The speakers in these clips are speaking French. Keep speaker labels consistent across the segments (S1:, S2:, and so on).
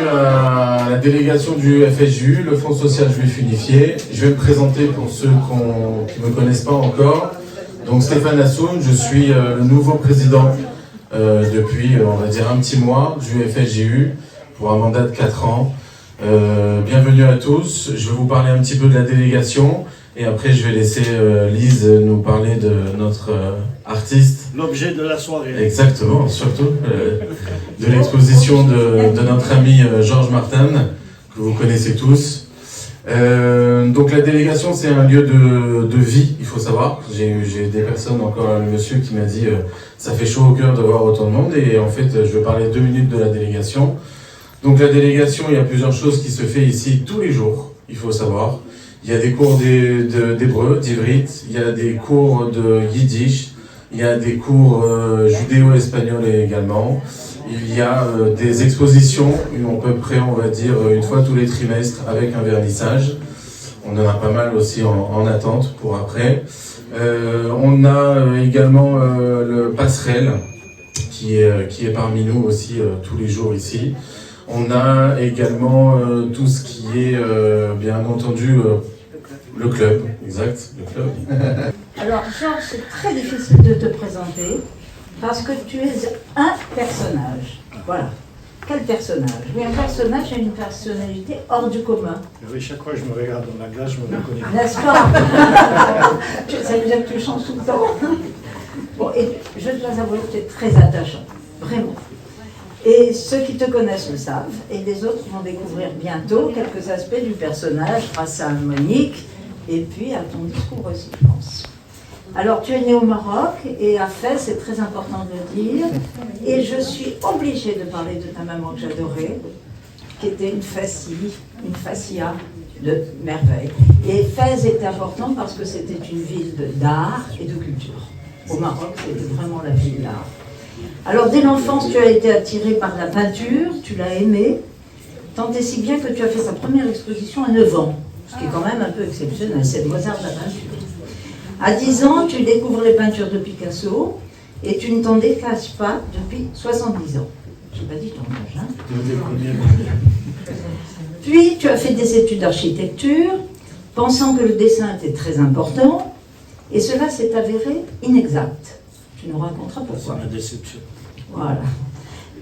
S1: à la délégation du FSJU, le Fonds social juif unifié. Je vais me présenter pour ceux qui ne me connaissent pas encore. Donc Stéphane Assoun, je suis le nouveau président depuis, on va dire, un petit mois du FSJU pour un mandat de 4 ans. Bienvenue à tous. Je vais vous parler un petit peu de la délégation et après je vais laisser Lise nous parler de notre artiste.
S2: L'objet de la soirée.
S1: Exactement, surtout de l'exposition de notre ami Georges Martin, que vous connaissez tous. Donc la délégation, c'est un lieu de vie, il faut savoir. J'ai des personnes, encore le monsieur qui m'a dit ça fait chaud au cœur de voir autant de monde, et en fait je vais parler 2 minutes de la délégation. Donc la délégation, il y a plusieurs choses qui se fait ici tous les jours, il faut savoir. Il y a des cours d'hébreu, d'ivrit, il y a des cours de yiddish, il y a des cours judéo-espagnols également. Il y a des expositions, à peu près, on va dire, une fois tous les trimestres avec un vernissage. On en a pas mal aussi en attente pour après. On a également le passerelle qui est parmi nous aussi tous les jours ici. On a également tout ce qui est, bien entendu, le club, exact, le club.
S3: Alors, Georges, c'est très difficile de te présenter parce que tu es un personnage. Voilà. Quel personnage? Oui, un personnage a une personnalité hors du commun.
S2: Oui, chaque fois que je me regarde dans la glace, je me reconnais.
S3: N'est-ce pas? Ça veut dire que tu changes tout le temps. Bon, et je dois avouer que tu es très attachant, vraiment. Et ceux qui te connaissent le savent, et les autres vont découvrir bientôt quelques aspects du personnage grâce à Monique, et puis à ton discours aussi, je pense. Alors, tu es né au Maroc, et à Fès, c'est très important de le dire, et je suis obligée de parler de ta maman que j'adorais, qui était une fascia de merveille. Et Fès était important parce que c'était une ville d'art et de culture. Au Maroc, c'était vraiment la ville d'art. Alors, dès l'enfance, tu as été attiré par la peinture, tu l'as aimée, tant et si bien que tu as fait ta première exposition à 9 ans, ce qui est quand même un peu exceptionnel, c'est le Beaux-Arts de la peinture. À 10 ans, tu découvres les peintures de Picasso, et tu ne t'en déclasses pas depuis 70 ans. Je n'ai pas dit ton âge, hein? Puis, tu as fait des études d'architecture, pensant que le dessin était très important, et cela s'est avéré inexact. Tu nous raconteras pourquoi.
S2: C'est ma déception.
S3: Voilà.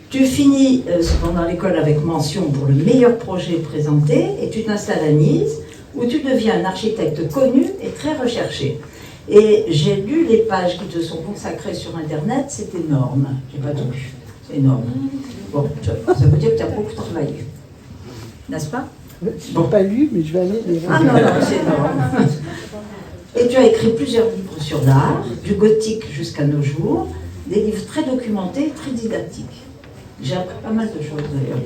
S3: Tu finis cependant l'école avec mention pour le meilleur projet présenté et tu t'installes à Nice où tu deviens un architecte connu et très recherché. Et j'ai lu les pages qui te sont consacrées sur Internet, c'est énorme. J'ai pas tout lu, c'est énorme. Bon, ça veut dire que tu as beaucoup travaillé, n'est-ce pas?
S4: Je n'ai pas lu, mais je vais aller les
S3: Ah non, c'est énorme. Et tu as écrit plusieurs livres sur l'art, du gothique jusqu'à nos jours, des livres très documentés et très didactiques. J'ai appris pas mal de choses d'ailleurs.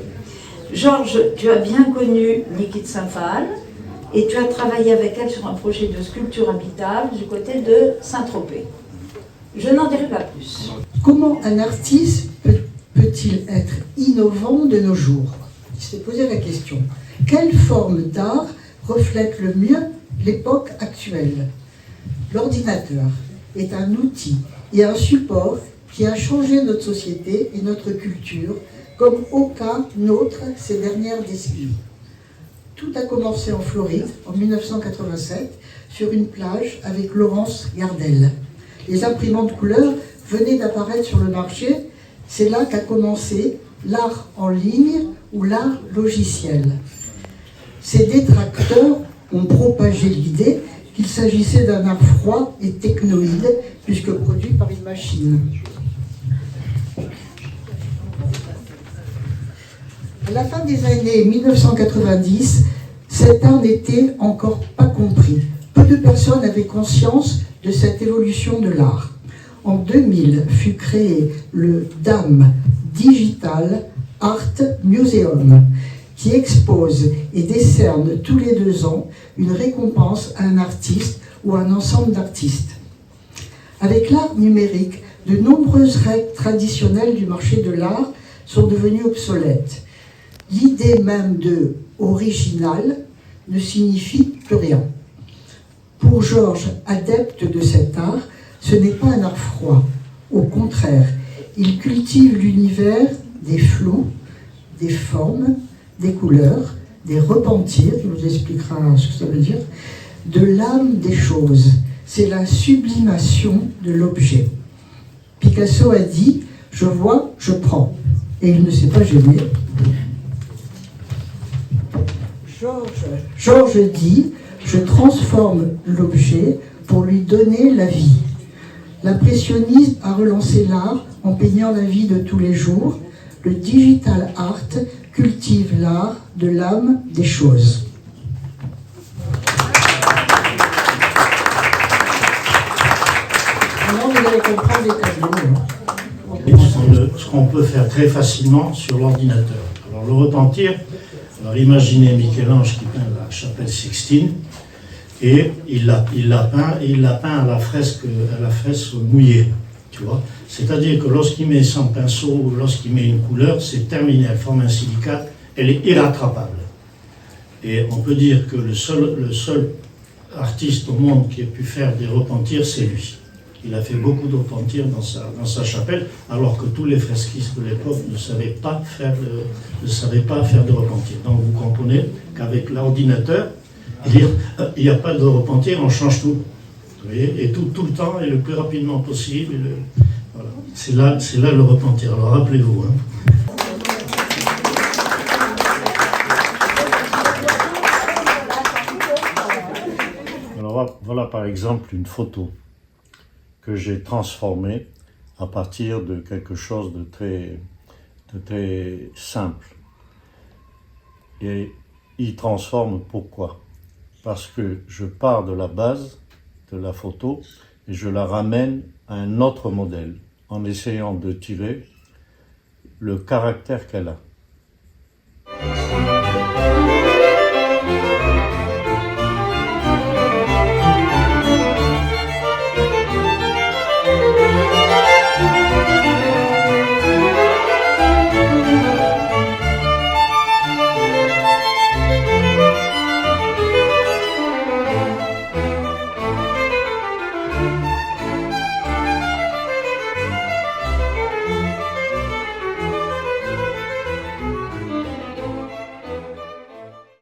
S3: Georges, tu as bien connu Nikit Saint-Phal et tu as travaillé avec elle sur un projet de sculpture habitable du côté de Saint-Tropez. Je n'en dirai pas plus.
S4: Comment un artiste peut-il être innovant de nos jours? Il s'est posé la question. Quelle forme d'art reflète le mieux l'époque actuelle? L'ordinateur est un outil et un support qui a changé notre société et notre culture comme aucun autre ces dernières décennies. Tout a commencé en Floride en 1987 sur une plage avec Laurence Gardel. Les imprimantes couleurs venaient d'apparaître sur le marché. C'est là qu'a commencé l'art en ligne ou l'art logiciel. Ces détracteurs ont propagé l'idée qu'il s'agissait d'un art froid et technoïde, puisque produit par une machine. À la fin des années 1990, cet art n'était encore pas compris. Peu de personnes avaient conscience de cette évolution de l'art. En 2000 fut créé le DAM, Digital Art Museum, qui expose et décerne tous les 2 ans une récompense à un artiste ou à un ensemble d'artistes. Avec l'art numérique, de nombreuses règles traditionnelles du marché de l'art sont devenues obsolètes. L'idée même de « original » ne signifie plus rien. Pour Georges, adepte de cet art, ce n'est pas un art froid. Au contraire, il cultive l'univers des flous, des formes, des couleurs, des repentirs, il vous expliquera ce que ça veut dire, de l'âme des choses. C'est la sublimation de l'objet. Picasso a dit « Je vois, je prends ». Et il ne s'est pas gêné. Georges dit « Je transforme l'objet pour lui donner la vie ». L'impressionnisme a relancé l'art en peignant la vie de tous les jours. Le digital art cultive l'art de l'âme des choses. Maintenant, vous allez comprendre les tableaux.
S2: Ce qu'on peut faire très facilement sur l'ordinateur. Alors le repentir, alors imaginez Michel-Ange qui peint la chapelle Sixtine, et il l'a peint à la fresque mouillée, tu vois. C'est-à-dire que lorsqu'il met son pinceau ou lorsqu'il met une couleur, c'est terminé, elle forme un silicate, elle est irrattrapable. Et on peut dire que le seul artiste au monde qui ait pu faire des repentirs, c'est lui. Il a fait beaucoup de repentirs dans sa chapelle, alors que tous les fresquistes de l'époque ne savaient pas faire de repentirs. Donc vous comprenez qu'avec l'ordinateur, il n'y a pas de repentir, on change tout. Vous voyez, et tout le temps, et le plus rapidement possible. Voilà. C'est là le repentir. Alors rappelez-vous. Alors voilà par exemple une photo que j'ai transformée à partir de quelque chose de très simple. Et il transforme pourquoi ? Parce que je pars de la base de la photo et je la ramène à un autre modèle en essayant de tirer le caractère qu'elle a.